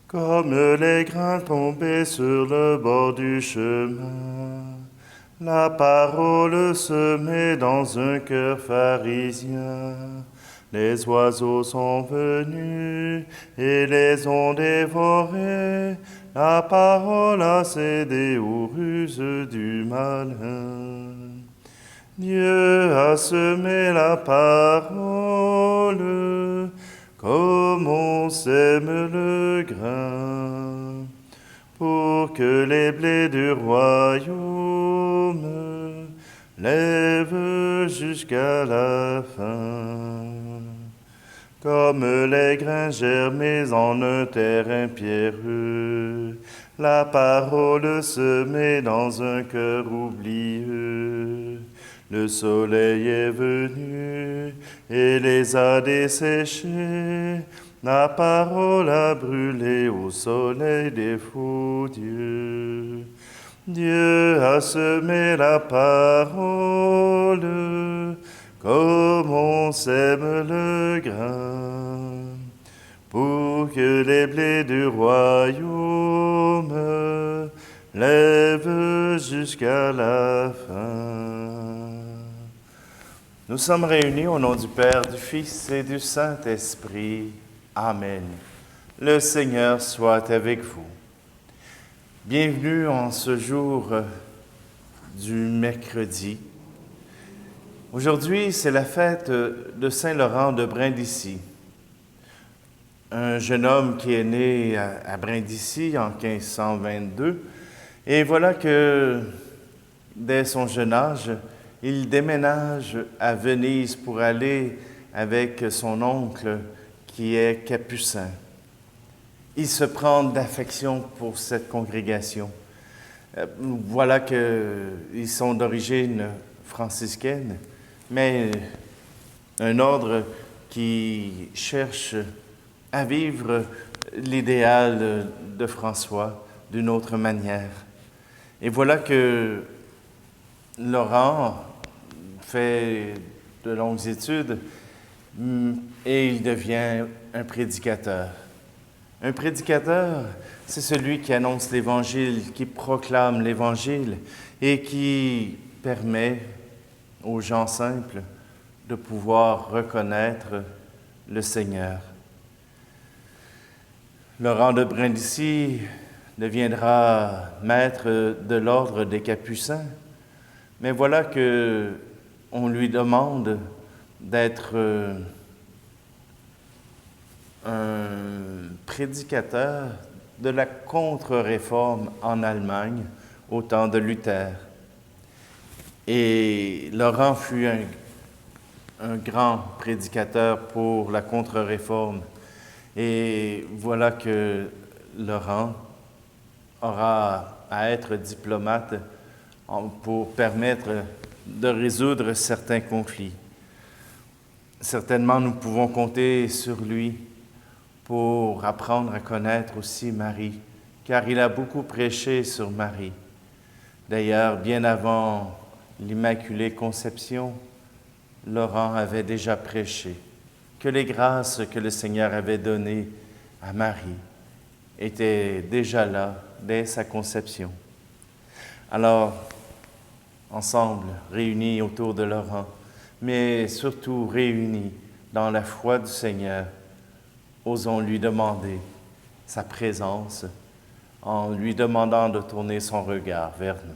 Comme les grains tombés sur le bord du chemin, la parole semée dans un cœur pharisien. Les oiseaux sont venus et les ont dévorés. La parole a cédé aux ruses du malin. Dieu a semé la parole, comme on sème le grain, pour que les blés du royaume lèvent jusqu'à la fin. Comme les grains germés en un terrain pierreux, la parole semée dans un cœur oublieux. Le soleil est venu et les a desséchés. La parole a brûlé au soleil des faux dieux. Dieu a semé la parole, comme on sème le grain, pour que les blés du royaume lèvent jusqu'à la fin. Nous sommes réunis au nom du Père, du Fils et du Saint-Esprit. Amen. Le Seigneur soit avec vous. Bienvenue en ce jour du mercredi. Aujourd'hui, c'est la fête de Saint-Laurent de Brindisi, un jeune homme qui est né à Brindisi en 1522. Et voilà que, dès son jeune âge, il déménage à Venise pour aller avec son oncle qui est capucin. Il se prend d'affection pour cette congrégation. Voilà qu'ils sont d'origine franciscaine, mais un ordre qui cherche à vivre l'idéal de François d'une autre manière. Et voilà que Laurent fait de longues études et il devient un prédicateur. Un prédicateur, c'est celui qui annonce l'Évangile, qui proclame l'Évangile et qui permet aux gens simples de pouvoir reconnaître le Seigneur. Laurent de Brindisi deviendra maître de l'ordre des Capucins, mais voilà que on lui demande d'être un prédicateur de la contre-réforme en Allemagne au temps de Luther. Et Laurent fut un grand prédicateur pour la contre-réforme. Et voilà que Laurent aura à être diplomate pour permettre de résoudre certains conflits. Certainement, nous pouvons compter sur lui pour apprendre à connaître aussi Marie, car il a beaucoup prêché sur Marie. D'ailleurs, bien avant l'Immaculée Conception, Laurent avait déjà prêché que les grâces que le Seigneur avait données à Marie étaient déjà là dès sa conception. Alors, ensemble, réunis autour de Laurent, mais surtout réunis dans la foi du Seigneur, osons lui demander sa présence en lui demandant de tourner son regard vers nous.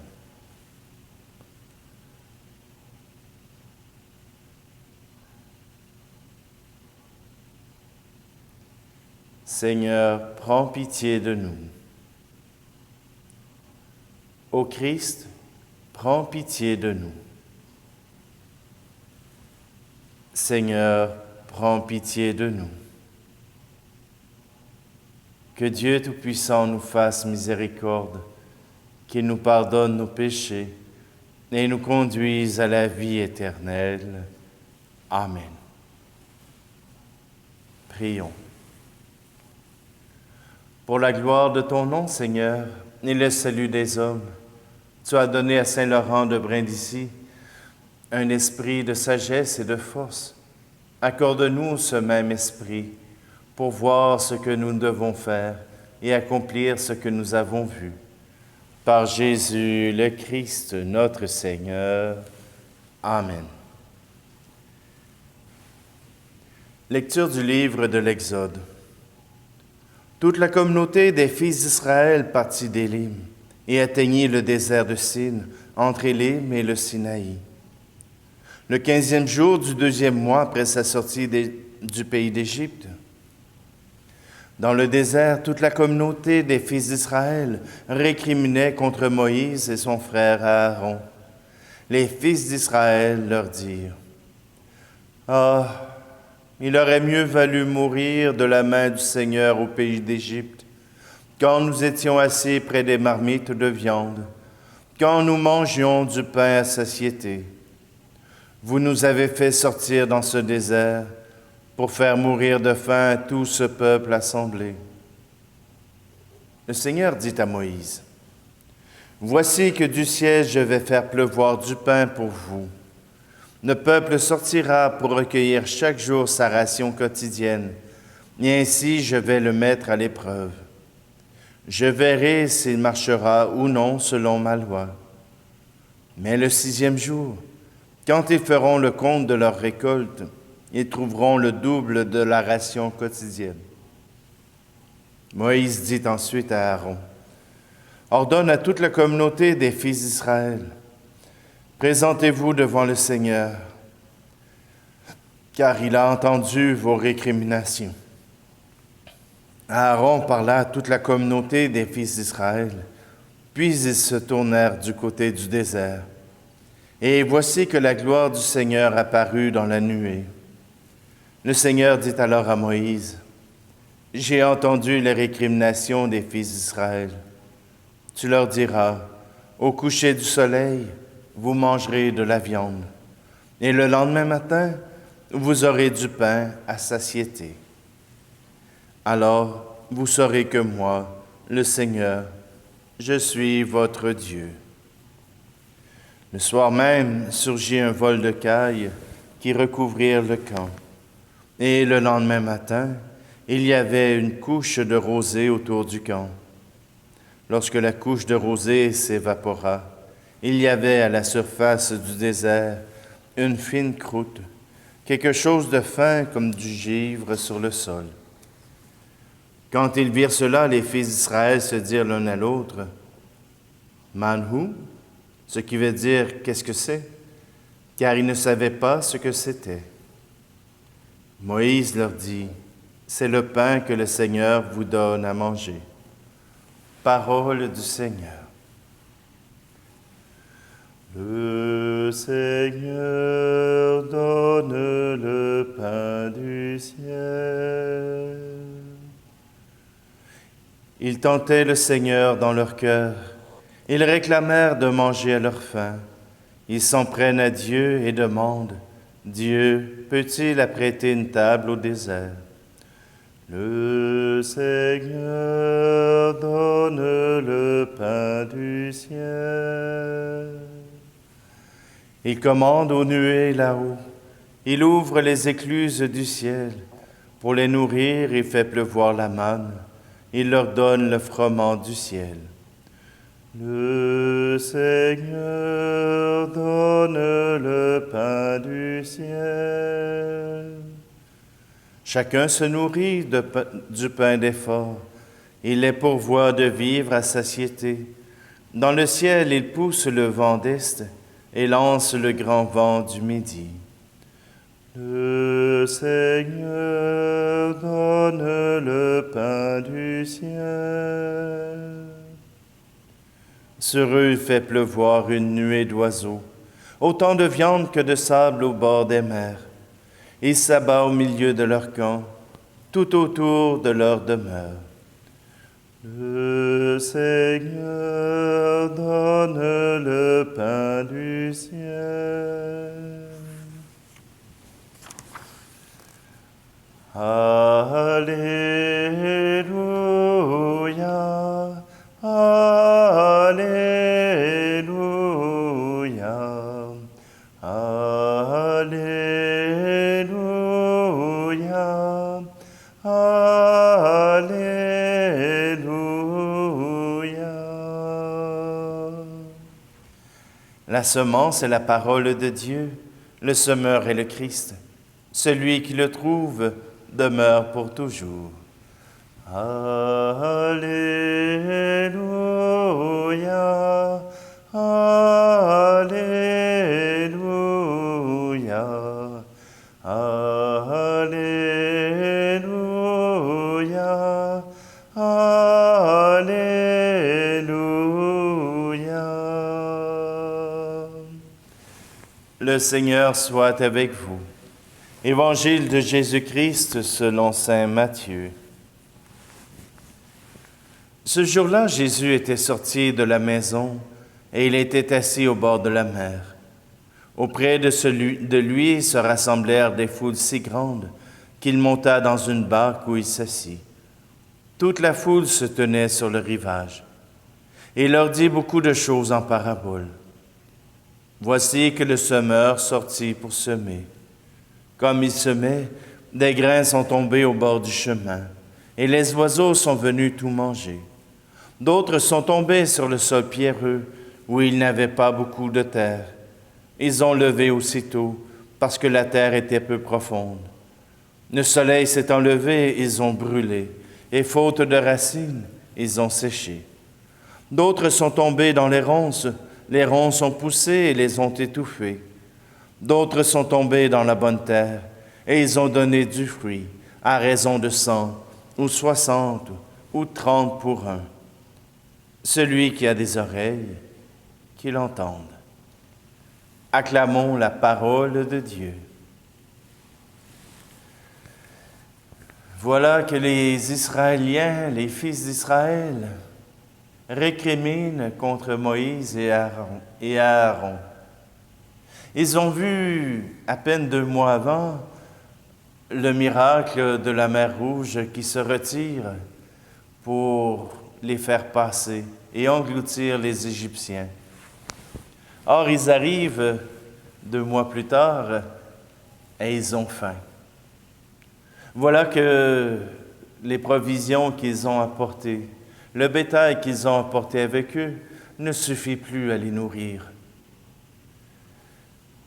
Seigneur, prends pitié de nous. Ô Christ, prends pitié de nous. Seigneur, prends pitié de nous. Que Dieu Tout-Puissant nous fasse miséricorde, qu'il nous pardonne nos péchés et nous conduise à la vie éternelle. Amen. Prions. Pour la gloire de ton nom, Seigneur, et le salut des hommes, tu as donné à Saint Laurent de Brindisi un esprit de sagesse et de force. Accorde-nous ce même esprit pour voir ce que nous devons faire et accomplir ce que nous avons vu. Par Jésus le Christ, notre Seigneur. Amen. Lecture du livre de l'Exode. Toute la communauté des fils d'Israël partit d'Élim et atteignit le désert de Sin, entre Élim et le Sinaï. Le 15e jour du 2e mois après sa sortie du pays d'Égypte. Dans le désert, toute la communauté des fils d'Israël récriminait contre Moïse et son frère Aaron. Les fils d'Israël leur dirent: « Ah, il aurait mieux valu mourir de la main du Seigneur au pays d'Égypte, quand nous étions assis près des marmites de viande, quand nous mangions du pain à satiété. Vous nous avez fait sortir dans ce désert pour faire mourir de faim tout ce peuple assemblé. » Le Seigneur dit à Moïse: « Voici que du ciel je vais faire pleuvoir du pain pour vous. Le peuple sortira pour recueillir chaque jour sa ration quotidienne, et ainsi je vais le mettre à l'épreuve. Je verrai s'il marchera ou non selon ma loi. Mais le 6e jour, quand ils feront le compte de leur récolte, ils trouveront le double de la ration quotidienne. » Moïse dit ensuite à Aaron: « Ordonne à toute la communauté des fils d'Israël: Présentez-vous devant le Seigneur, car il a entendu vos récriminations. » Aaron parla à toute la communauté des fils d'Israël, puis ils se tournèrent du côté du désert. Et voici que la gloire du Seigneur apparut dans la nuée. Le Seigneur dit alors à Moïse: « J'ai entendu les récriminations des fils d'Israël. Tu leur diras: au coucher du soleil, vous mangerez de la viande, et le lendemain matin, vous aurez du pain à satiété. Alors, vous saurez que moi, le Seigneur, je suis votre Dieu. » Le soir même surgit un vol de cailles qui recouvrirent le camp, et le lendemain matin, il y avait une couche de rosée autour du camp. Lorsque la couche de rosée s'évapora, il y avait à la surface du désert une fine croûte, quelque chose de fin comme du givre sur le sol. Quand ils virent cela, les fils d'Israël se dirent l'un à l'autre: « Manhu », ce qui veut dire « qu'est-ce que c'est ?» car ils ne savaient pas ce que c'était. Moïse leur dit: « C'est le pain que le Seigneur vous donne à manger. » Parole du Seigneur. Le Seigneur donne le pain du ciel. Ils tentaient le Seigneur dans leur cœur. Ils réclamèrent de manger à leur faim. Ils s'en prennent à Dieu et demandent: « Dieu peut-il apprêter une table au désert? » Le Seigneur donne le pain du ciel. Il commande aux nuées là-haut. Il ouvre les écluses du ciel. Pour les nourrir, il fait pleuvoir la manne. Il leur donne le froment du ciel. Le Seigneur donne le pain du ciel. Chacun se nourrit du pain d'effort. Il les pourvoit de vivre à satiété. Dans le ciel, il pousse le vent d'est et lance le grand vent du midi. Le Seigneur donne le pain du ciel. Sur eux, il fait pleuvoir une nuée d'oiseaux, autant de viande que de sable au bord des mers. Il s'abat au milieu de leur camp, tout autour de leur demeure. Le Seigneur donne le pain du ciel. Alléluia, Alléluia, Alléluia, Alléluia. La semence est la parole de Dieu, le semeur est le Christ. Celui qui le trouve demeure pour toujours. Alléluia, Alléluia, Alléluia, Alléluia. Le Seigneur soit avec vous. Évangile de Jésus-Christ selon saint Matthieu. Ce jour-là, Jésus était sorti de la maison et il était assis au bord de la mer. Auprès de lui se rassemblèrent des foules si grandes qu'il monta dans une barque où il s'assit. Toute la foule se tenait sur le rivage. Et il leur dit beaucoup de choses en paraboles. Voici que le semeur sortit pour semer. Comme il semait, des grains sont tombés au bord du chemin, et les oiseaux sont venus tout manger. D'autres sont tombés sur le sol pierreux, où il n'avait pas beaucoup de terre. Ils ont levé aussitôt, parce que la terre était peu profonde. Le soleil s'étant levé, ils ont brûlé, et faute de racines, ils ont séché. D'autres sont tombés dans les ronces ont poussé et les ont étouffés. D'autres sont tombés dans la bonne terre, et ils ont donné du fruit, à raison de 100, ou 60, ou 30 pour un. Celui qui a des oreilles, qu'il entende. Acclamons la parole de Dieu. Voilà que les Israéliens, les fils d'Israël, récriminent contre Moïse et Aaron. Ils ont vu, à peine 2 mois avant, le miracle de la mer Rouge qui se retire pour les faire passer et engloutir les Égyptiens. Or, ils arrivent 2 mois plus tard et ils ont faim. Voilà que les provisions qu'ils ont apportées, le bétail qu'ils ont apporté avec eux, ne suffit plus à les nourrir.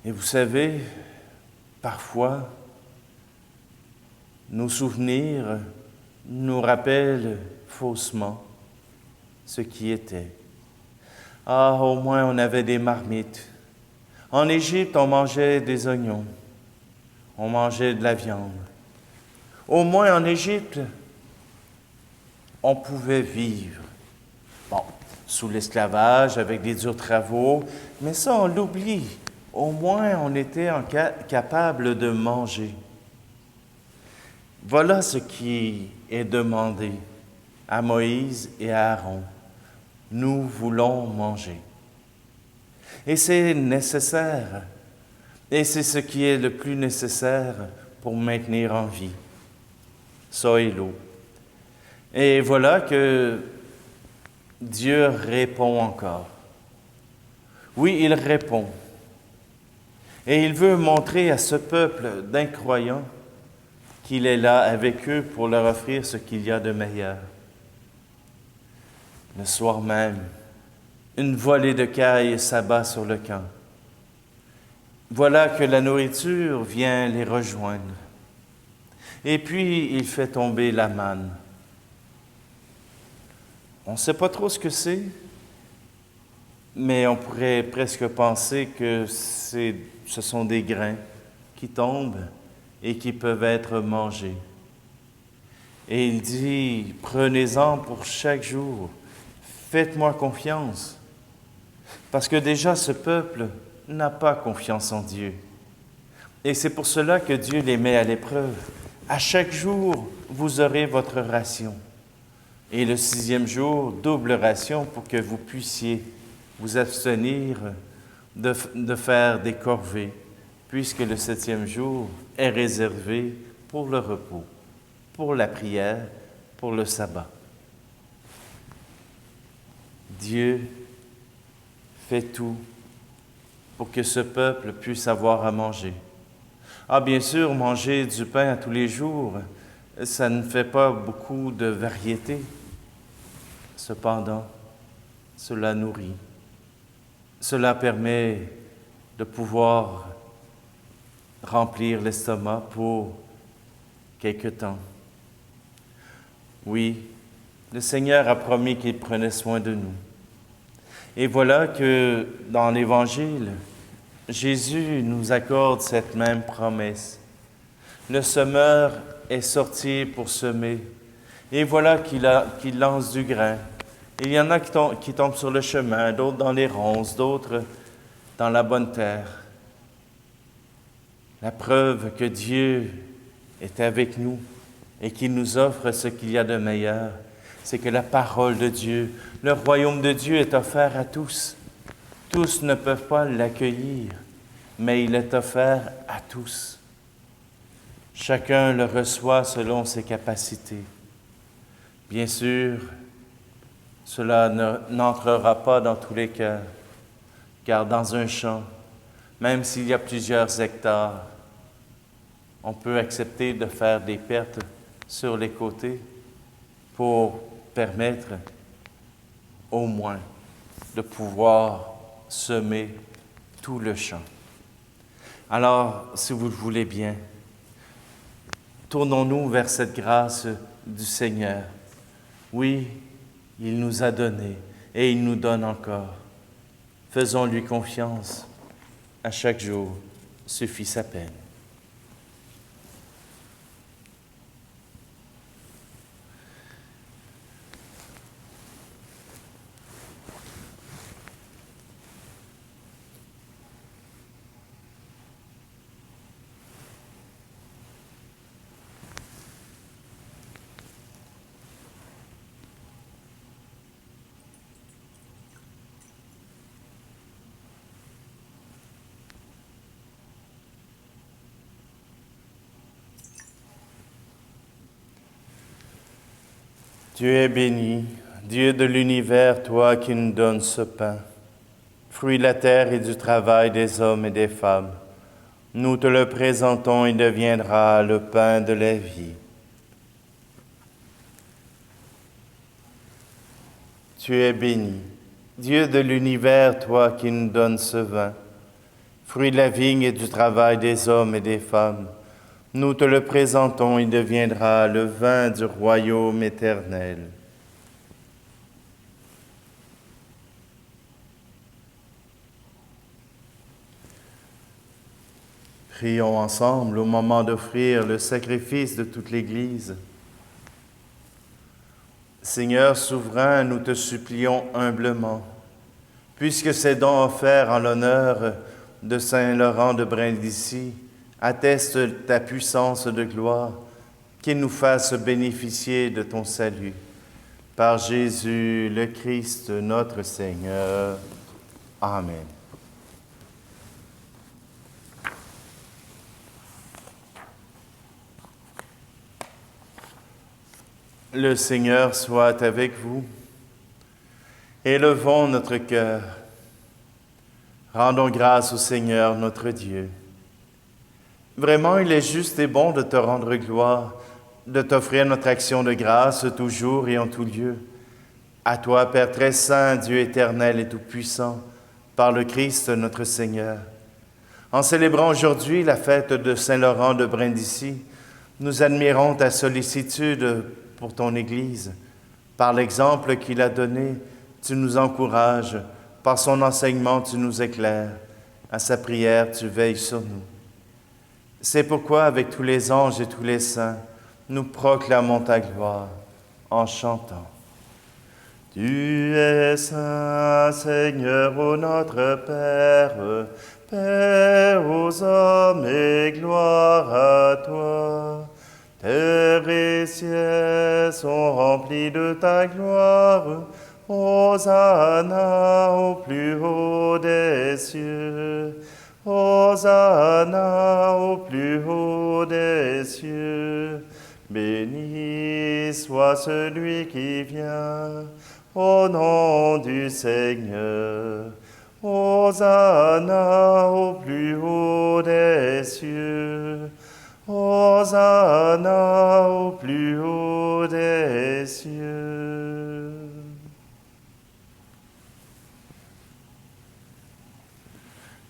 Et vous savez, parfois, nos souvenirs nous rappellent faussement ce qui était. Ah, au moins on avait des marmites. En Égypte, on mangeait des oignons, on mangeait de la viande. Au moins en Égypte, on pouvait vivre. Bon, sous l'esclavage, avec des durs travaux, mais ça, on l'oublie. Au moins, on était capable de manger. Voilà ce qui est demandé à Moïse et à Aaron. Nous voulons manger. Et c'est nécessaire. Et c'est ce qui est le plus nécessaire pour maintenir en vie. Ça et l'eau. Et voilà que Dieu répond encore. Oui, il répond. Et il veut montrer à ce peuple d'incroyants qu'il est là avec eux pour leur offrir ce qu'il y a de meilleur. Le soir même, une volée de cailles s'abat sur le camp. Voilà que la nourriture vient les rejoindre. Et puis, il fait tomber la manne. On ne sait pas trop ce que c'est, mais on pourrait presque penser que ce sont des grains qui tombent et qui peuvent être mangés. Et il dit, prenez-en pour chaque jour, faites-moi confiance, parce que déjà ce peuple n'a pas confiance en Dieu. Et c'est pour cela que Dieu les met à l'épreuve. À chaque jour, vous aurez votre ration. Et le 6e jour, double ration pour que vous puissiez vous abstenir de faire des corvées, puisque le 7e jour est réservé pour le repos, pour la prière, pour le sabbat. Dieu fait tout pour que ce peuple puisse avoir à manger. Ah, bien sûr, manger du pain à tous les jours, ça ne fait pas beaucoup de variété. Cependant, cela nourrit. Cela permet de pouvoir remplir l'estomac pour quelque temps. Oui, le Seigneur a promis qu'il prenait soin de nous. Et voilà que dans l'Évangile, Jésus nous accorde cette même promesse. Le semeur est sorti pour semer, et voilà qu'il lance du grain. Il y en a qui tombent sur le chemin, d'autres dans les ronces, d'autres dans la bonne terre. La preuve que Dieu est avec nous et qu'il nous offre ce qu'il y a de meilleur, c'est que la parole de Dieu, le royaume de Dieu est offert à tous. Tous ne peuvent pas l'accueillir, mais il est offert à tous. Chacun le reçoit selon ses capacités. Bien sûr, cela n'entrera pas dans tous les cœurs, car dans un champ, même s'il y a plusieurs hectares, on peut accepter de faire des pertes sur les côtés pour permettre au moins de pouvoir semer tout le champ. Alors, si vous le voulez bien, tournons-nous vers cette grâce du Seigneur. Oui, il nous a donné et il nous donne encore. Faisons-lui confiance. À chaque jour suffit sa peine. Dieu est béni, Dieu de l'univers, toi qui nous donnes ce pain, fruit de la terre et du travail des hommes et des femmes. Nous te le présentons, il deviendra le pain de la vie. Tu es béni, Dieu de l'univers, toi qui nous donnes ce vin, fruit de la vigne et du travail des hommes et des femmes. Nous te le présentons, il deviendra le vin du royaume éternel. Prions ensemble au moment d'offrir le sacrifice de toute l'Église. Seigneur souverain, nous te supplions humblement, puisque ces dons offerts en l'honneur de Saint Laurent de Brindisi attestent ta puissance de gloire, qu'il nous fasse bénéficier de ton salut. Par Jésus le Christ, notre Seigneur. Amen. Le Seigneur soit avec vous. Élevons notre cœur. Rendons grâce au Seigneur notre Dieu. Vraiment, il est juste et bon de te rendre gloire, de t'offrir notre action de grâce toujours et en tout lieu. À toi, Père très saint, Dieu éternel et tout-puissant, par le Christ notre Seigneur. En célébrant aujourd'hui la fête de Saint Laurent de Brindisi, nous admirons ta sollicitude pour ton Église. Par l'exemple qu'il a donné, tu nous encourages. Par son enseignement, tu nous éclaires. À sa prière, tu veilles sur nous. C'est pourquoi, avec tous les anges et tous les saints, nous proclamons ta gloire en chantant. Tu es saint, Seigneur, ô notre Père, Père aux hommes et gloire à toi. Terre et ciel sont remplis de ta gloire. Hosanna au plus haut des cieux. Hosanna au plus haut des cieux. Béni soit celui qui vient au nom du Seigneur. Hosanna au plus haut des cieux. Hosanna au plus haut des cieux. « 」 « 」 « 」 « 」 « 」 « 」 « 」 « 」 « 」 « 」 « 」 « 」 « 」 « 」 « 」 « 」 « 」 « 」 « 」 « 」 « 」 « 」 « 」 « 」 « 」 « 」 « 」 « 」 « 」 » «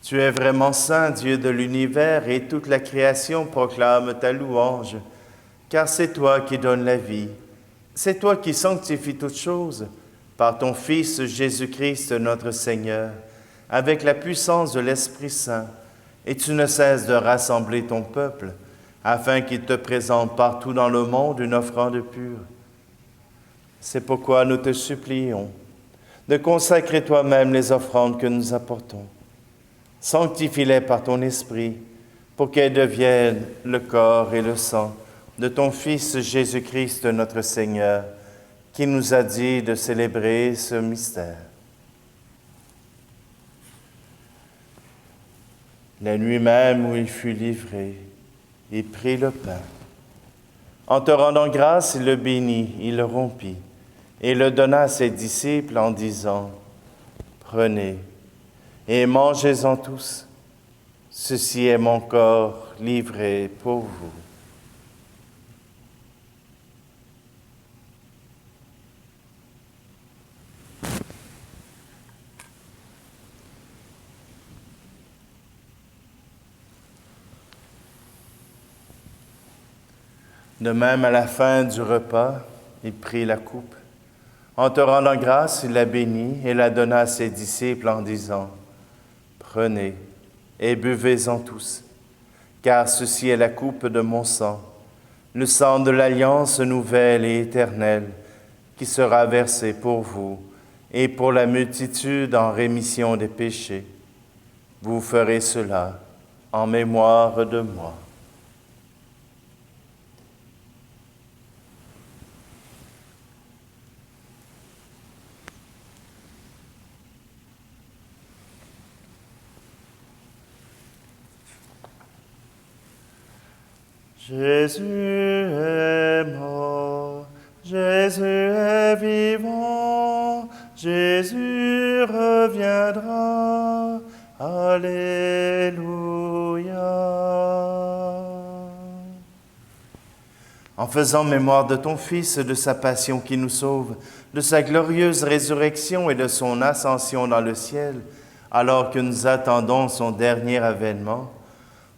Tu es vraiment saint, Dieu de l'univers, et toute la création proclame ta louange, car c'est toi qui donnes la vie. C'est toi qui sanctifies toutes choses, par ton Fils Jésus-Christ notre Seigneur, avec la puissance de l'Esprit Saint, et tu ne cesses de rassembler ton peuple, afin qu'il te présente partout dans le monde une offrande pure. C'est pourquoi nous te supplions de consacrer toi-même les offrandes que nous apportons. Sanctifie-les par ton Esprit, pour qu'elles deviennent le corps et le sang de ton Fils Jésus-Christ notre Seigneur, qui nous a dit de célébrer ce mystère. La nuit même où il fut livré, il prit le pain. En te rendant grâce, il le bénit, il le rompit, et le donna à ses disciples en disant, « Prenez et mangez-en tous. Ceci est mon corps livré pour vous. » De même, à la fin du repas, il prit la coupe. En te rendant grâce, il la bénit et la donna à ses disciples en disant, « Prenez et buvez-en tous, car ceci est la coupe de mon sang, le sang de l'alliance nouvelle et éternelle, qui sera versé pour vous et pour la multitude en rémission des péchés. Vous ferez cela en mémoire de moi. » Jésus est mort, Jésus est vivant, Jésus reviendra, Alléluia. En faisant mémoire de ton Fils, de sa passion qui nous sauve, de sa glorieuse résurrection et de son ascension dans le ciel, alors que nous attendons son dernier avènement,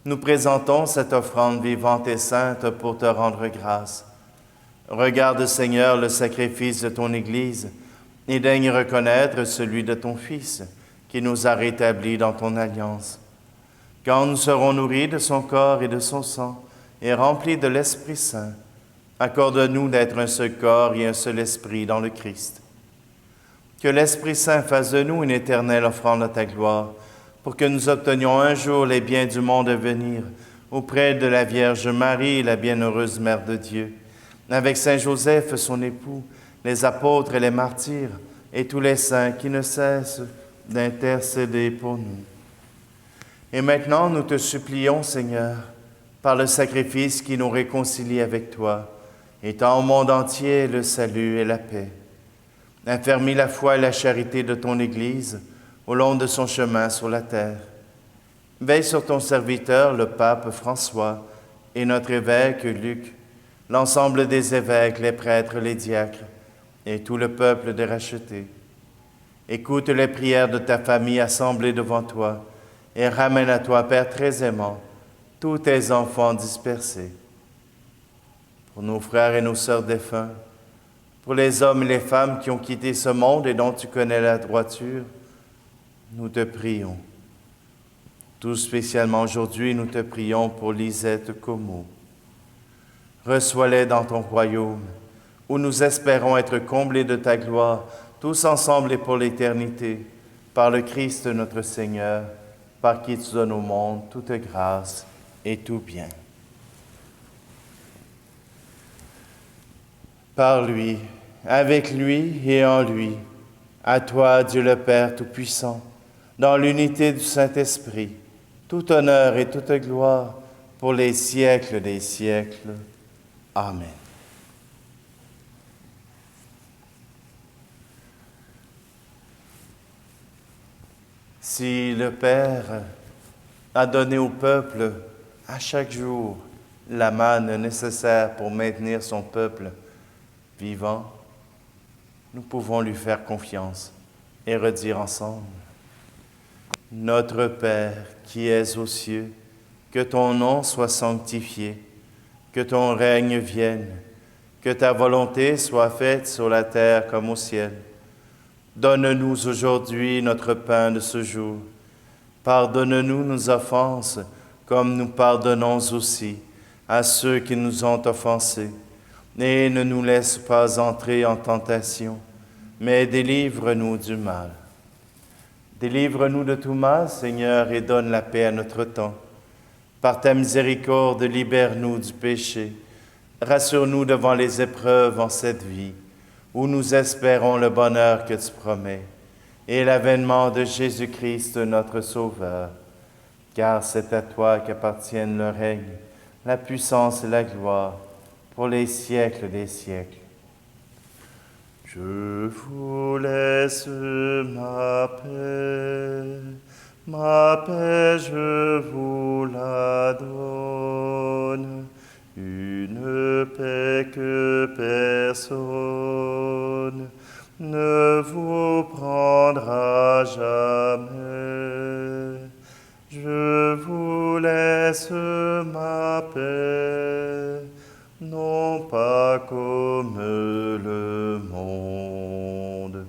nous présentons cette offrande vivante et sainte pour te rendre grâce. Regarde, Seigneur, le sacrifice de ton Église et daigne reconnaître celui de ton Fils, qui nous a rétablis dans ton alliance. Quand nous serons nourris de son corps et de son sang et remplis de l'Esprit Saint, accorde-nous d'être un seul corps et un seul esprit dans le Christ. Que l'Esprit Saint fasse de nous une éternelle offrande à ta gloire, pour que nous obtenions un jour les biens du monde à venir, auprès de la Vierge Marie, la bienheureuse Mère de Dieu, avec Saint Joseph, son époux, les apôtres et les martyrs, et tous les saints qui ne cessent d'intercéder pour nous. Et maintenant, nous te supplions, Seigneur, par le sacrifice qui nous réconcilie avec toi, étends au monde entier le salut et la paix. Affermis la foi et la charité de ton Église, au long de son chemin sur la terre. Veille sur ton serviteur, le pape François, et notre évêque Luc, l'ensemble des évêques, les prêtres, les diacres, et tout le peuple des rachetés. Écoute les prières de ta famille assemblée devant toi, et ramène à toi, Père très aimant, tous tes enfants dispersés. Pour nos frères et nos sœurs défunts, pour les hommes et les femmes qui ont quitté ce monde et dont tu connais la droiture, nous te prions. Tout spécialement aujourd'hui, nous te prions pour Lisette Como. Reçois-les dans ton royaume, où nous espérons être comblés de ta gloire, tous ensemble et pour l'éternité, par le Christ notre Seigneur, par qui tu donnes au monde toute grâce et tout bien. Par lui, avec lui et en lui, à toi, Dieu le Père Tout-Puissant, dans l'unité du Saint-Esprit, tout honneur et toute gloire pour les siècles des siècles. Amen. Si le Père a donné au peuple à chaque jour la manne nécessaire pour maintenir son peuple vivant, nous pouvons lui faire confiance et redire ensemble: Notre Père qui es aux cieux, que ton nom soit sanctifié, que ton règne vienne, que ta volonté soit faite sur la terre comme au ciel. Donne-nous aujourd'hui notre pain de ce jour. Pardonne-nous nos offenses, comme nous pardonnons aussi à ceux qui nous ont offensés. Et ne nous laisse pas entrer en tentation, mais délivre-nous du mal. Délivre-nous de tout mal, Seigneur, et donne la paix à notre temps. Par ta miséricorde, libère-nous du péché. Rassure-nous devant les épreuves en cette vie, où nous espérons le bonheur que tu promets, et l'avènement de Jésus-Christ, notre Sauveur. Car c'est à toi qu'appartiennent le règne, la puissance et la gloire, pour les siècles des siècles. Je vous laisse ma paix je vous la donne, une paix que personne ne vous prendra jamais. Je vous laisse ma paix, non pas comme le monde,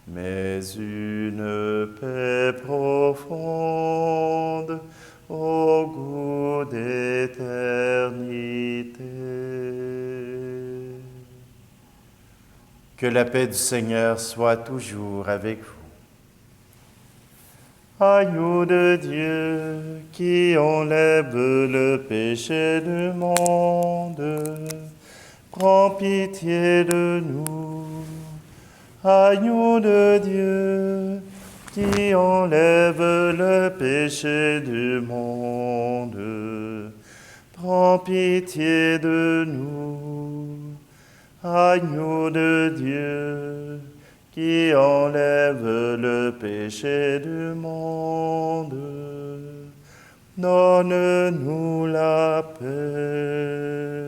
mais une paix profonde au goût d'éternité. Que la paix du Seigneur soit toujours avec vous. Agneau de Dieu qui enlève le péché du monde, prends pitié de nous. Agneau de Dieu qui enlève le péché du monde, prends pitié de nous. Agneau de Dieu qui enlève le péché du monde, donne-nous la paix.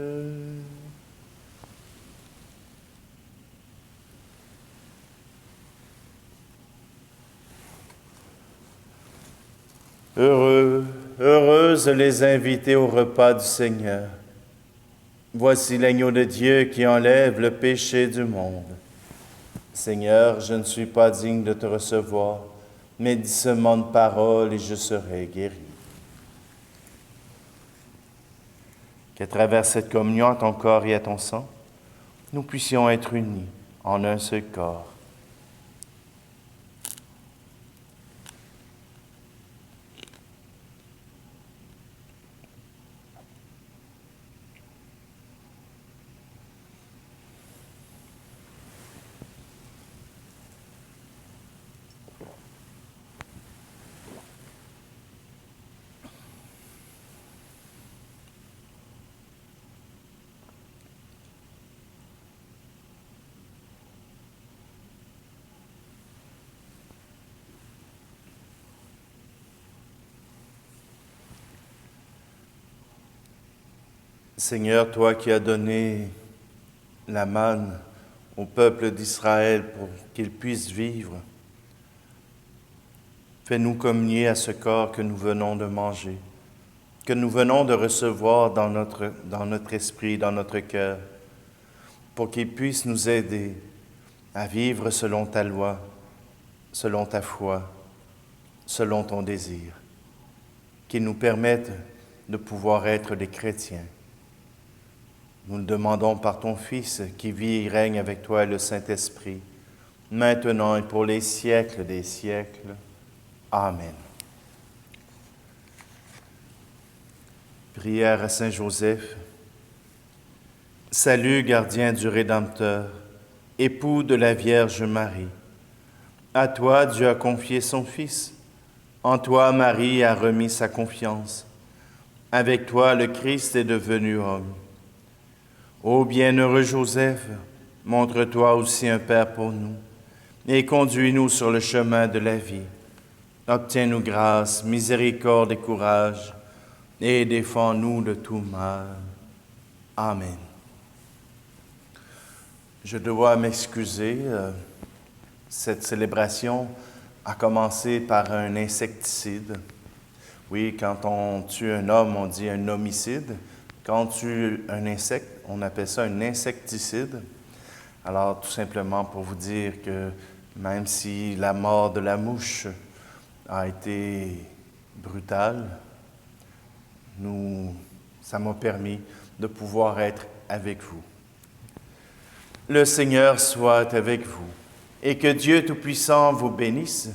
Heureuses les invités au repas du Seigneur. Voici l'agneau de Dieu qui enlève le péché du monde. Seigneur, je ne suis pas digne de te recevoir, mais dis seulement de parole et je serai guéri. Qu'à travers cette communion à ton corps et à ton sang, nous puissions être unis en un seul corps. Seigneur, toi qui as donné la manne au peuple d'Israël pour qu'il puisse vivre, fais-nous communier à ce corps que nous venons de manger, que nous venons de recevoir dans notre esprit, dans notre cœur, pour qu'il puisse nous aider à vivre selon ta loi, selon ta foi, selon ton désir, qu'il nous permette de pouvoir être des chrétiens. Nous le demandons par ton Fils qui vit et règne avec toi et le Saint-Esprit, maintenant et pour les siècles des siècles. Amen. Prière à Saint Joseph. Salut, gardien du Rédempteur, époux de la Vierge Marie. À toi, Dieu a confié son Fils. En toi, Marie a remis sa confiance. Avec toi, le Christ est devenu homme. Ô bienheureux Joseph, montre-toi aussi un Père pour nous et conduis-nous sur le chemin de la vie. Obtiens-nous grâce, miséricorde et courage et défends-nous de tout mal. Amen. Je dois m'excuser. Cette célébration à commencer par un insecticide. Oui, quand on tue un homme, on dit un homicide. Quand on tue un insecte, on appelle ça un insecticide. Alors, tout simplement pour vous dire que même si la mort de la mouche a été brutale, ça m'a permis de pouvoir être avec vous. Le Seigneur soit avec vous et que Dieu Tout-Puissant vous bénisse,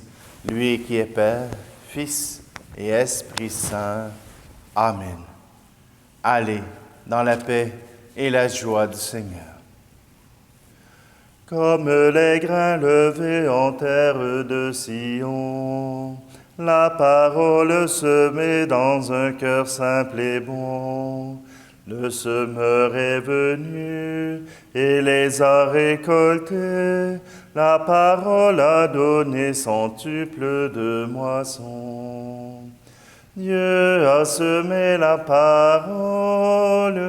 lui qui est Père, Fils et Esprit Saint. Amen. Allez dans la paix et la joie du Seigneur. Comme les grains levés en terre de Sion, la parole semée dans un cœur simple et bon. Le semeur est venu et les a récoltés. La parole a donné centuple de moisson. Dieu a semé la parole,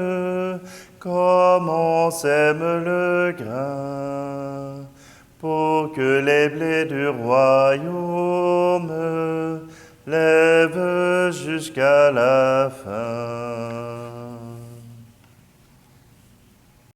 comme on sème le grain, pour que les blés du royaume lèvent jusqu'à la